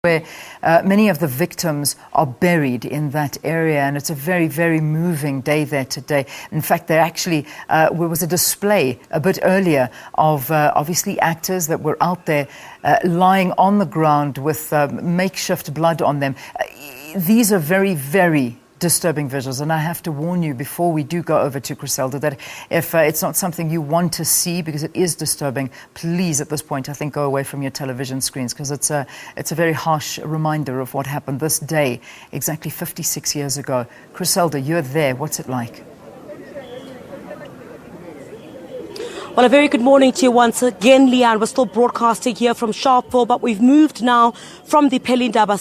where many of the victims are buried in that area, and it's a very, very moving day there today. In fact, there actually was a display a bit earlier of obviously actors that were out there lying on the ground with makeshift blood on them. These are very, very disturbing visuals, and I have to warn you before we do go over to Griselda that if it's not something you want to see, because it is disturbing, please at this point I think go away from your television screens, because it's a very harsh reminder of what happened this day exactly 56 years ago. Griselda, you're there. What's it like? Well, a very good morning to you once again, Leanne. We're still broadcasting here from Sharpeville, but we've moved now from the Pelindaba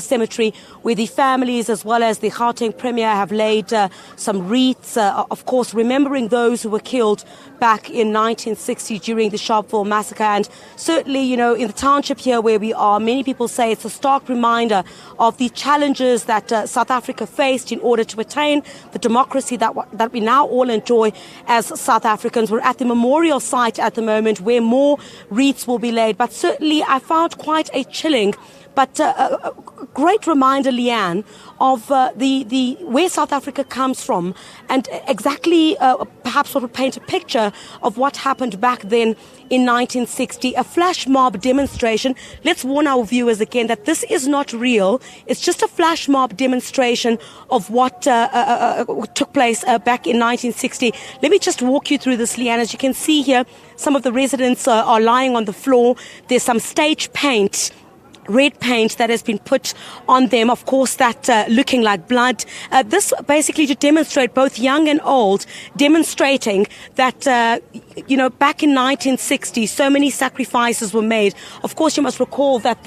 Cemetery, where the families as well as the Gauteng Premier have laid some wreaths, of course, remembering those who were killed back in 1960 during the Sharpeville massacre. And certainly, you know, in the township here where we are, many people say it's a stark reminder of the challenges that South Africa faced in order to attain the democracy that we now all enjoy as South Africans. We're at the memorial site at the moment where more wreaths will be laid. But certainly I found quite a chilling but a great reminder, Leanne, of the where South Africa comes from, and exactly perhaps sort of paint a picture of what happened back then in 1960, a flash mob demonstration. Let's warn our viewers again that this is not real. It's just a flash mob demonstration of what took place back in 1960. Let me just walk you through this, Leanne. As you can see here, some of the residents are lying on the floor. There's some stage paint, red paint that has been put on them, of course, that looking like blood. This basically to demonstrate, both young and old, demonstrating that, you know, back in 1960, so many sacrifices were made. Of course, you must recall that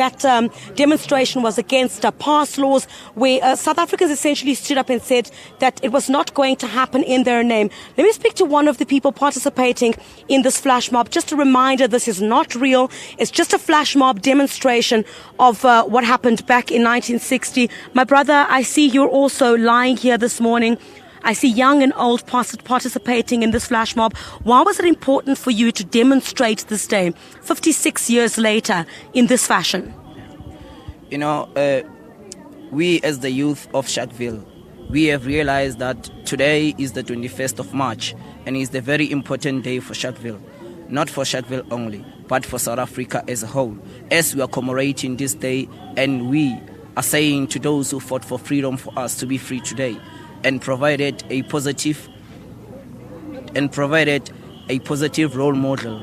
demonstration was against past laws where South Africans essentially stood up and said that it was not going to happen in their name. Let me speak to one of the people participating in this flash mob. Just a reminder, this is not real. It's just a flash mob demonstration of what happened back in 1960. My brother, I see you're also lying here this morning. I see young and old participating in this flash mob. Why was it important for you to demonstrate this day, 56 years later, in this fashion? You know, we as the youth of Sharpeville, we have realized that today is the 21st of March, and it's a very important day for Sharpeville. Not for Sharpeville only, but for South Africa as a whole. As we are commemorating this day, and we are saying to those who fought for freedom for us to be free today, and provided a positive role model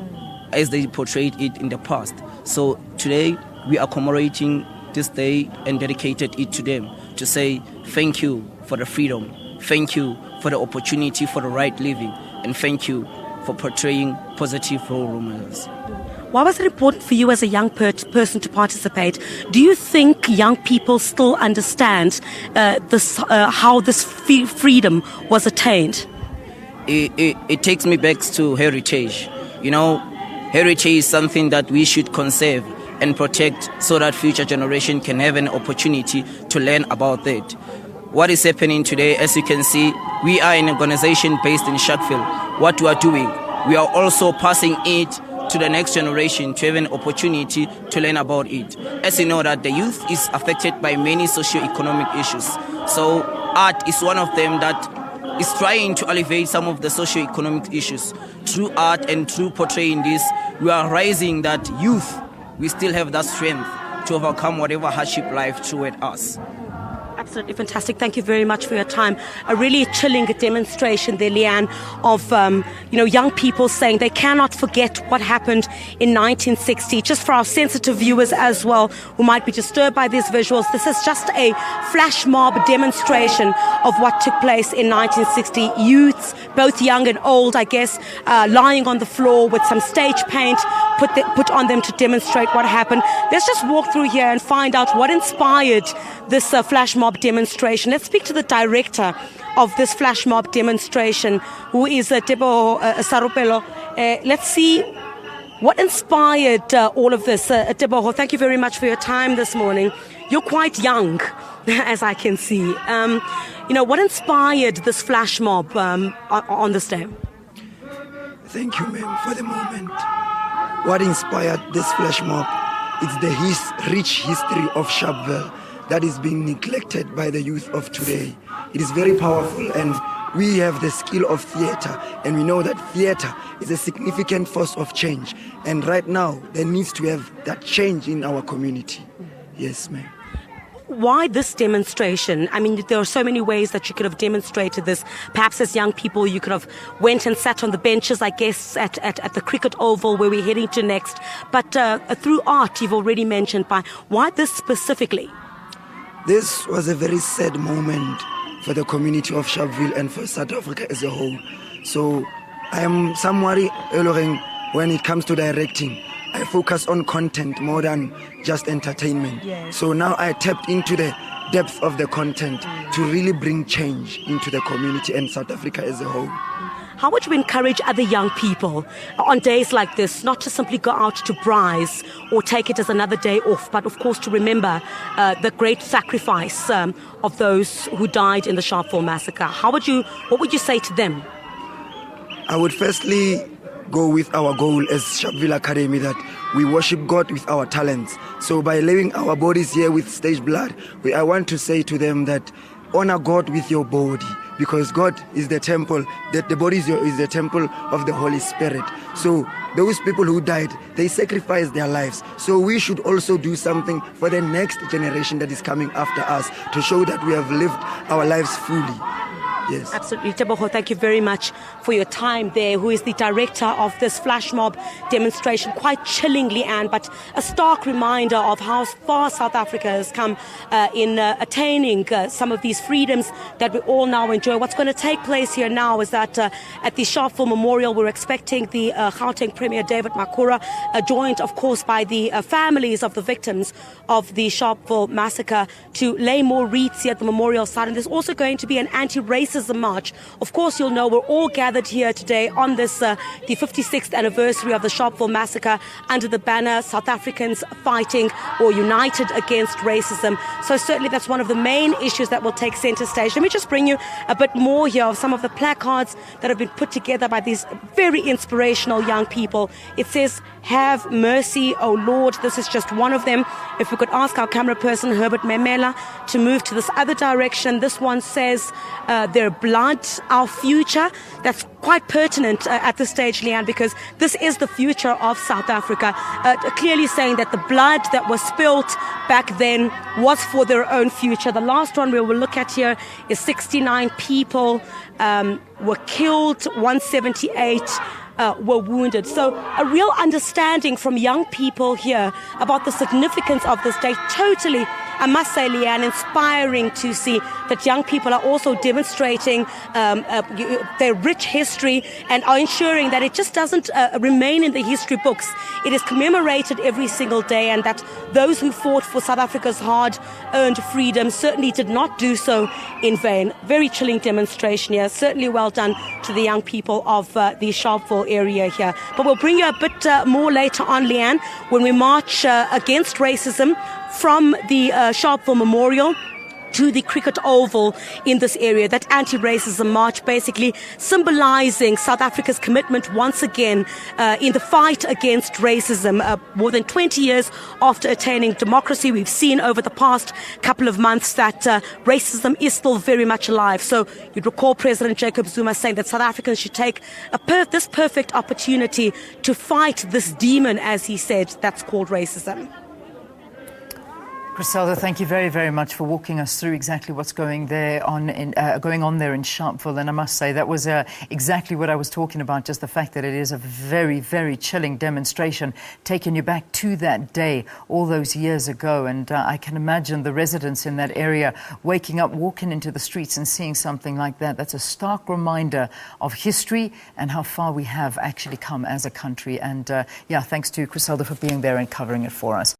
as they portrayed it in the past. So today we are commemorating this day and dedicated it to them to say thank you for the freedom, thank you for the opportunity for the right living, and thank you for portraying positive role models. Why was it important for you as a young person to participate? Do you think young people still understand how this freedom was attained? It takes me back to heritage. You know, heritage is something that we should conserve and protect so that future generation can have an opportunity to learn about it. What is happening today, as you can see, we are an organization based in Sharpeville. What we are doing, we are also passing it to the next generation to have an opportunity to learn about it. As you know that the youth is affected by many socio-economic issues. So art is one of them that is trying to alleviate some of the socio-economic issues. Through art and through portraying this, we are raising that youth, we still have that strength to overcome whatever hardship life threw at us. Absolutely fantastic. Thank you very much for your time. A really chilling demonstration there, Leanne, of young people saying they cannot forget what happened in 1960. Just for our sensitive viewers as well, who might be disturbed by these visuals, this is just a flash mob demonstration of what took place in 1960. Youths, both young and old, I guess, lying on the floor with some stage paint put on them to demonstrate what happened. Let's just walk through here and find out what inspired this flash mob demonstration. Let's speak to the director of this flash mob demonstration, who is Sharpeville. Let's see what inspired all of this. Teboho, thank you very much for your time this morning. You're quite young, as I can see. What inspired this flash mob on this day? Thank you, ma'am, for the moment. What inspired this flash mob it's the rich history of Sharpeville that is being neglected by the youth of today. It is very powerful, and we have the skill of theater, and we know that theater is a significant force of change. And right now, there needs to have that change in our community. Yes, ma'am. Why this demonstration? I mean, there are so many ways that you could have demonstrated this. Perhaps as young people, you could have went and sat on the benches, I guess, at the cricket oval where we're heading to next. But through art, you've already mentioned. Why this specifically? This was a very sad moment for the community of Sharpeville and for South Africa as a whole. So I am somewhat when it comes to directing, I focus on content more than just entertainment. Yes. So now I tapped into the depth of the content to really bring change into the community and South Africa as a whole. How would you encourage other young people on days like this not to simply go out to browse or take it as another day off, but of course to remember the great sacrifice of those who died in the Sharpeville massacre? What would you say to them? I would firstly go with our goal as Sharpeville Academy, that we worship God with our talents. So by laying our bodies here with stage blood, I want to say to them that honor God with your body, because God is the temple, that the body is the temple of the Holy Spirit. So those people who died, they sacrificed their lives. So we should also do something for the next generation that is coming after us to show that we have lived our lives fully. Yes. Absolutely. Teboho, thank you very much for your time there, who is the director of this flash mob demonstration. Quite chilling, Leanne, but a stark reminder of how far South Africa has come in attaining some of these freedoms that we all now enjoy. What's going to take place here now is that at the Sharpeville Memorial, we're expecting the Gauteng Premier David Makura, joined, of course, by the families of the victims of the Sharpeville massacre, to lay more wreaths here at the memorial site. And there's also going to be an anti-racism march. Of course, you'll know we're all gathered here today on this, the 56th anniversary of the Sharpeville massacre, under the banner South Africans Fighting or United Against Racism. So certainly that's one of the main issues that will take center stage. Let me just bring you a bit more here of some of the placards that have been put together by these very inspirational young people. It says, "Have mercy, O Lord." This is just one of them. If we could ask our camera person, Herbert Memela, to move to this other direction. This one says, "Their blood, our future." That's quite pertinent at this stage, Leanne, because this is the future of South Africa. Clearly saying that the blood that was spilt back then was for their own future. The last one we will look at here is 69 people were killed, 178 were wounded. So a real understanding from young people here about the significance of this day. Totally, I must say, Leanne, inspiring to see that young people are also demonstrating their rich history and are ensuring that it just doesn't remain in the history books. It is commemorated every single day, and that those who fought for South Africa's hard-earned freedom certainly did not do so in vain. Very chilling demonstration here. Certainly well done to the young people of the Sharpeville area here. But we'll bring you a bit more later on, Leanne, when we march against racism from the Sharpeville Memorial to the cricket oval in this area. That anti-racism march basically symbolizing South Africa's commitment once again in the fight against racism. More than 20 years after attaining democracy, we've seen over the past couple of months that racism is still very much alive. So you'd recall President Jacob Zuma saying that South Africans should take this perfect opportunity to fight this demon, as he said, that's called racism. Griselda, thank you very, very much for walking us through exactly what's going on there in Sharpeville. And I must say that was exactly what I was talking about, just the fact that it is a very, very chilling demonstration, taking you back to that day all those years ago. And I can imagine the residents in that area waking up, walking into the streets and seeing something like that. That's a stark reminder of history and how far we have actually come as a country. And yeah, thanks to Griselda for being there and covering it for us.